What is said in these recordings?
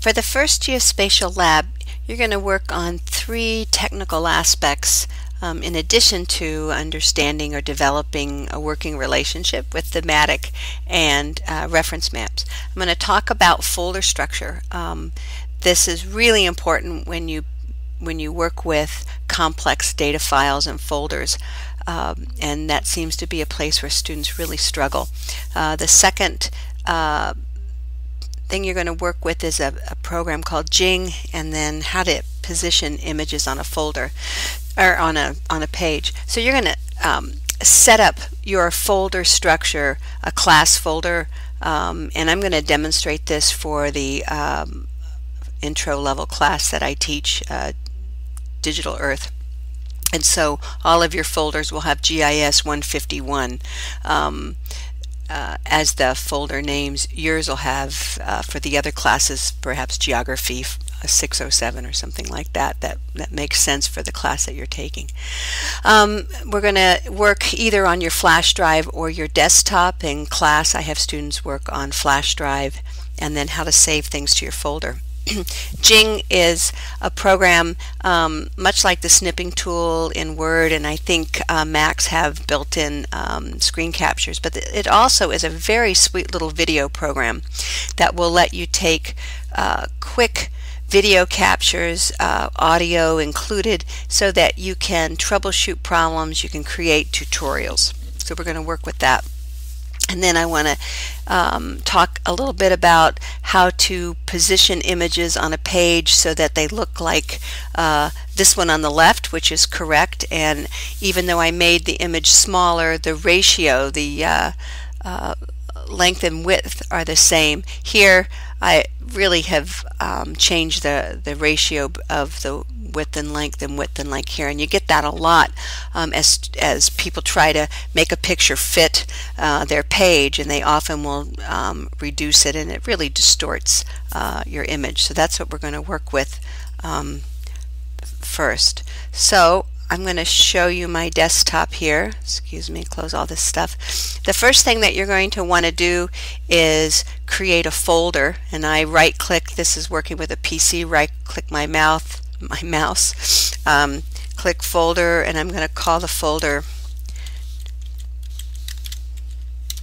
For the first geospatial lab, you're going to work on 3 technical aspects in addition to understanding or developing a working relationship with thematic and reference maps. I'm going to talk about folder structure. This is really important when you work with complex data files and folders, and that seems to be a place where students really struggle. The second thing you're going to work with is a program called Jing, and then how to position images on a folder or on a page. So you're going to set up your folder structure, a class folder, and I'm going to demonstrate this for the intro level class that I teach, Digital Earth. And so all of your folders will have GIS 151 as the folder names. Yours will have, for the other classes, perhaps Geography 607 or something like that. That makes sense for the class that you're taking. We're going to work either on your flash drive or your desktop. In class, I have students work on flash drive, and then how to save things to your folder. Jing is a program much like the snipping tool in Word, and I think Macs have built-in screen captures, but it also is a very sweet little video program that will let you take quick video captures, audio included, so that you can troubleshoot problems, you can create tutorials. So we're going to work with that. And then I want to talk a little bit about how to position images on a page so that they look like this one on the left, which is correct. And even though I made the image smaller, the ratio, the length and width are the same. Here I really have changed the ratio of the width and length here, and you get that a lot as people try to make a picture fit their page, and they often will reduce it, and it really distorts your image. So that's what we're going to work with first. So I'm going to show you my desktop here. Excuse me, close all this stuff. The first thing that you're going to want to do is create a folder, and I right click. This is working with a PC. Right click my mouse, click folder, and I'm going to call the folder,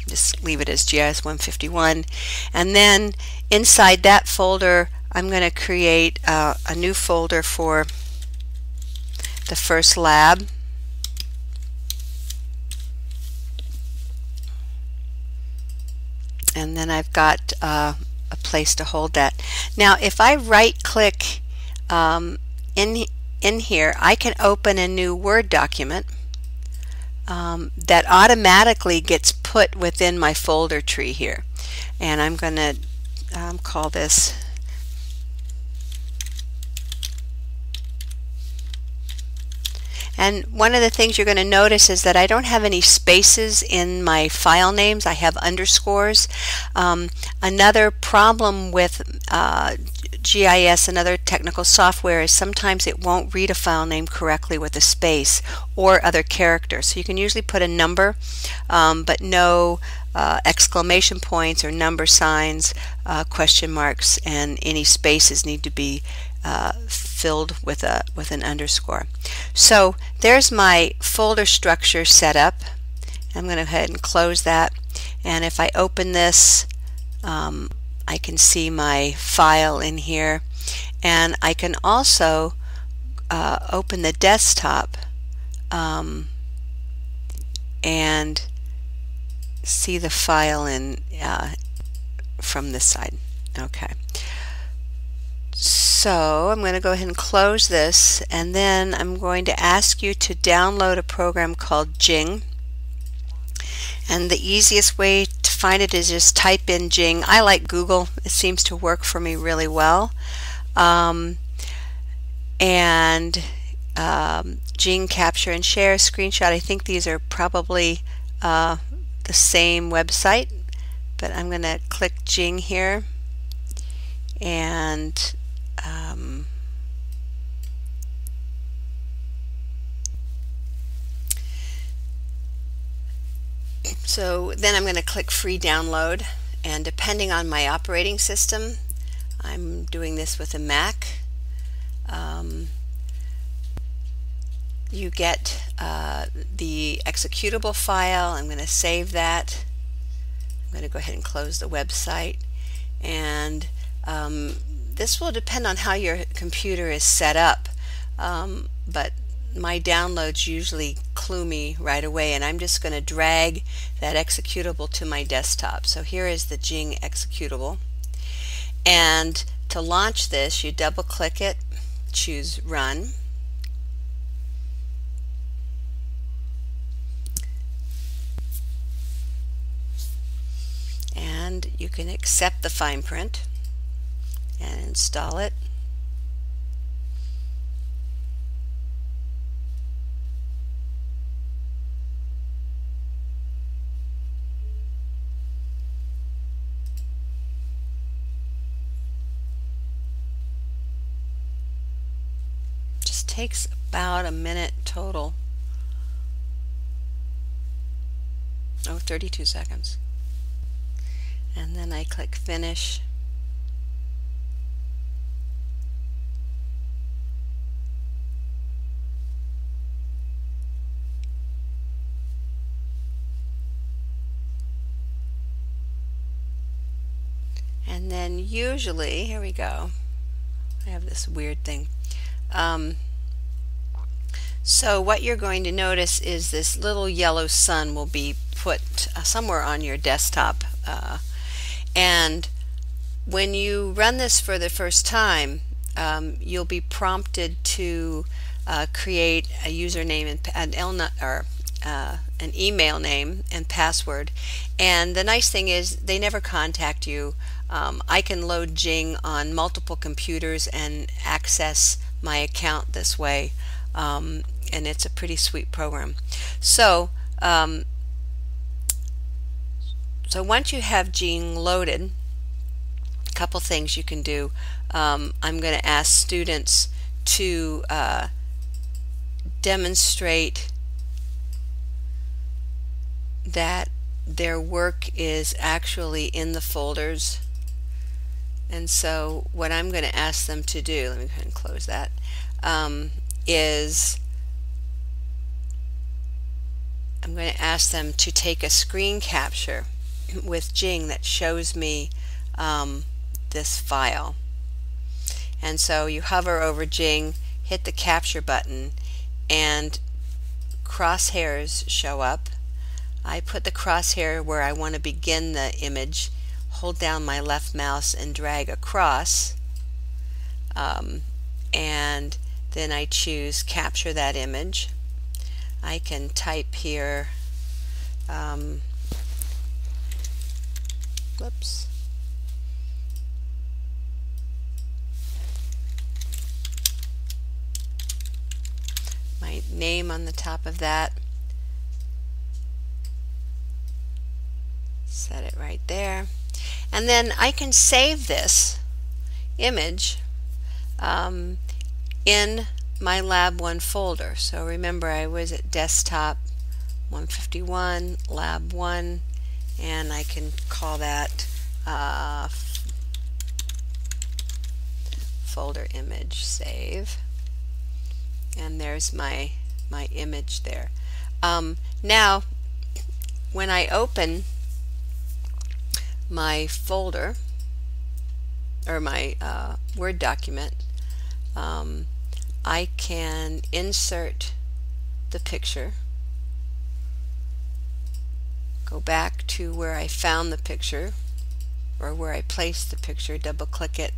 just leave it as GIS 151, and then inside that folder I'm going to create a new folder for the first lab. And then I've got a place to hold that. Now if I right click in here, I can open a new Word document that automatically gets put within my folder tree here. And I'm going to call this And one of the things you're going to notice is that I don't have any spaces in my file names. I have underscores. Another problem with GIS and other technical software is sometimes it won't read a file name correctly with a space or other characters. So you can usually put a number, but no exclamation points or number signs, question marks, and any spaces need to be filled with an underscore. So there's my folder structure set up. I'm going to go ahead and close that, and if I open this, I can see my file in here, and I can also open the desktop and see the file in from this side. Okay. So I'm going to go ahead and close this, and then I'm going to ask you to download a program called Jing. And the easiest way to find it is just type in Jing. I like Google. It seems to work for me really well. Jing Capture and Share Screenshot. I think these are probably the same website, but I'm going to click Jing here, and so then I'm going to click free download, and depending on my operating system, I'm doing this with a Mac. You get the executable file. I'm going to save that. I'm going to go ahead and close the website. And this will depend on how your computer is set up, but my downloads usually clue me right away, and I'm just going to drag that executable to my desktop. So here is the Jing executable, and to launch this you double click it, choose Run, and you can accept the fine print and install it. Just takes about a minute total. 32 seconds. And then I click Finish. And then usually, here we go, I have this weird thing. So what you're going to notice is this little yellow sun will be put somewhere on your desktop. And when you run this for the first time, you'll be prompted to create a username and an email name and password. And the nice thing is they never contact you. I can load Jing on multiple computers and access my account this way, and it's a pretty sweet program. So once you have Jing loaded, a couple things you can do. I'm going to ask students to demonstrate that their work is actually in the folders. And so what I'm going to ask them to do, let me go ahead and close that, is I'm going to ask them to take a screen capture with Jing that shows me this file. And so you hover over Jing, hit the capture button, and crosshairs show up. I put the crosshair where I want to begin the image, hold down my left mouse and drag across, and then I choose capture that image. I can type here, whoops, my name on the top of that, set it right there, and then I can save this image in my Lab1 folder. So remember, I was at desktop 151 Lab1, and I can call that folder image, save, and there's my image there. Now when I open my folder or my Word document, I can insert the picture, go back to where I found the picture or where I placed the picture, double click it,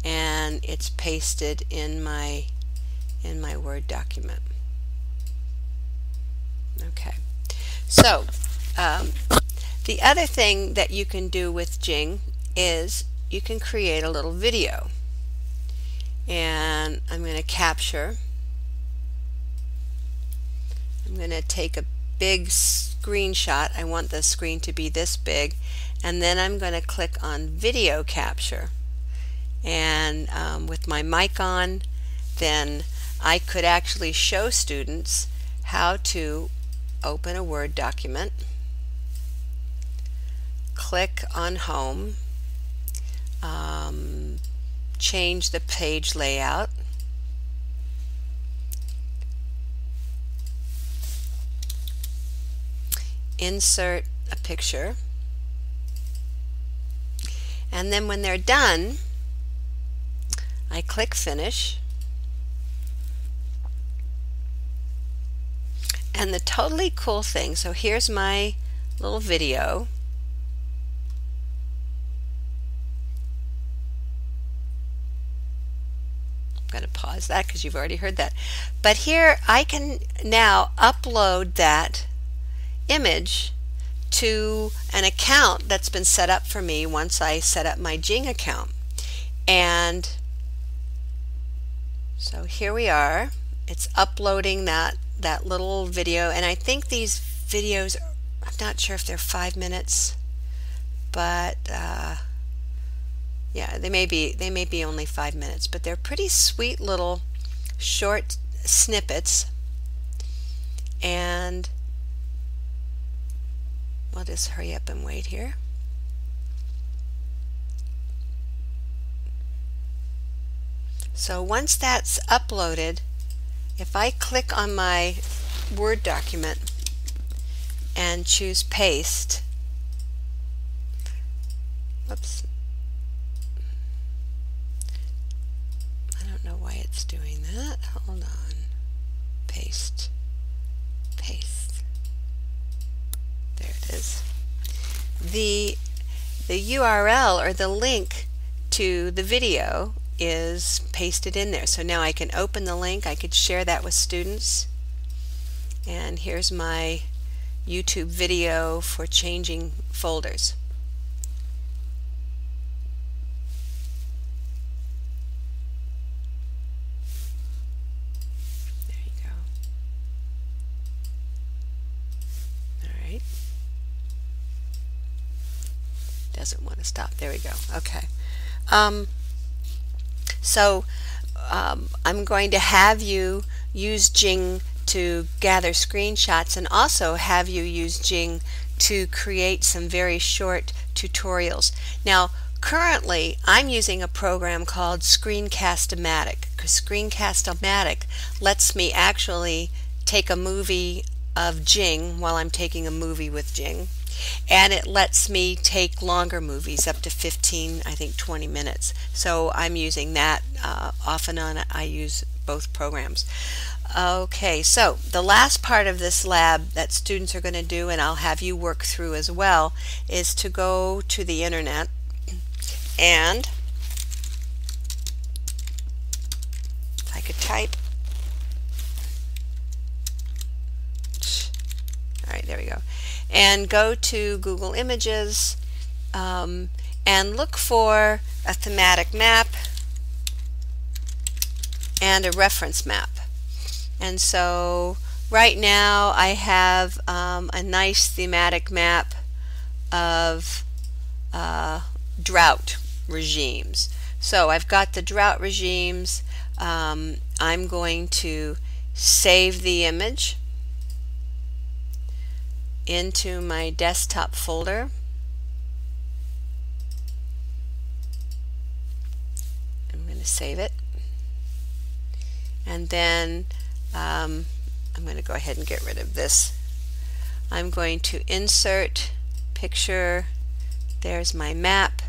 and it's pasted in my Word document. Okay, so the other thing that you can do with Jing is you can create a little video. And I'm going to capture. I'm going to take a big screenshot. I want the screen to be this big, and then I'm going to click on video capture, and with my mic on, then I could actually show students how to open a Word document, click on home, change the page layout. Insert a picture, and then when they're done, I click Finish. And the totally cool thing, so here's my little video. I'm going to pause that because you've already heard that. But here I can now upload that image to an account that's been set up for me once I set up my Jing account. And so here we are. It's uploading that little video, and I think these videos, I'm not sure if they're 5 minutes, but yeah, they may be only 5 minutes, but they're pretty sweet little short snippets. And I'll just hurry up and wait here. So once that's uploaded, if I click on my Word document and choose Paste, whoops, I don't know why it's doing that. Hold on. Paste. Paste. There it is. The URL or the link to the video is pasted in there. So now I can open the link. I could share that with students. And here's my YouTube video for changing folders. There you go. All right. Doesn't want to stop. There we go. Okay. So I'm going to have you use Jing to gather screenshots, and also have you use Jing to create some very short tutorials. Now currently I'm using a program called Screencast-O-Matic, because Screencast-O-Matic lets me actually take a movie of Jing while I'm taking a movie with Jing. And it lets me take longer movies, up to 15, I think 20 minutes. So I'm using that off and on. I use both programs. Okay, so the last part of this lab that students are going to do, and I'll have you work through as well, is to go to the internet and, if I could type, all right, there we go, and go to Google Images and look for a thematic map and a reference map. And so right now I have a nice thematic map of drought regimes. So I've got the drought regimes. I'm going to save the image into my desktop folder. I'm going to save it, and then I'm going to go ahead and get rid of this. I'm going to insert picture. There's my map,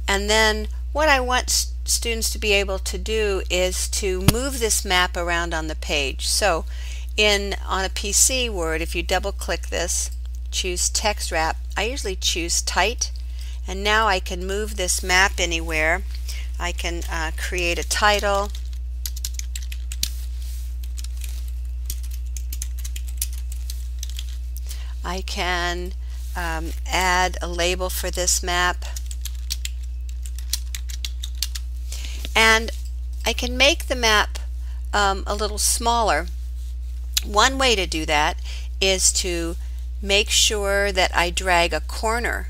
and then what I want students to be able to do is to move this map around on the page. So on a PC Word, if you double click this, choose text wrap, I usually choose tight, and now I can move this map anywhere. I can create a title, I can add a label for this map, and I can make the map a little smaller. One way to do that is to make sure that I drag a corner,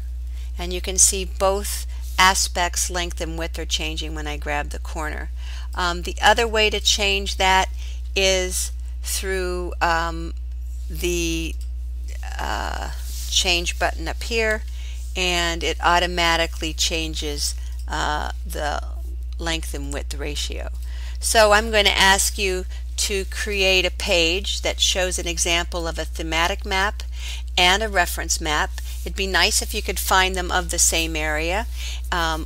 and you can see both aspects, length and width, are changing when I grab the corner. The other way to change that is through the change button up here, and it automatically changes the length and width ratio. So I'm going to ask you to create a page that shows an example of a thematic map and a reference map. It'd be nice if you could find them of the same area,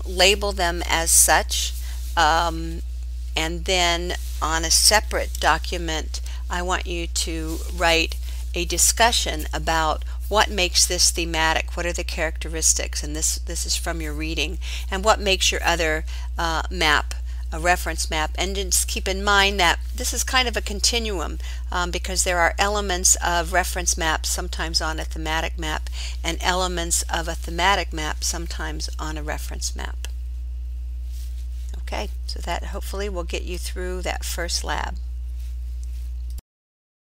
label them as such, and then on a separate document I want you to write a discussion about what makes this thematic, what are the characteristics, and this is from your reading, and what makes your other map a reference map. And just keep in mind that this is kind of a continuum, because there are elements of reference maps sometimes on a thematic map and elements of a thematic map sometimes on a reference map. Okay, so that hopefully will get you through that first lab.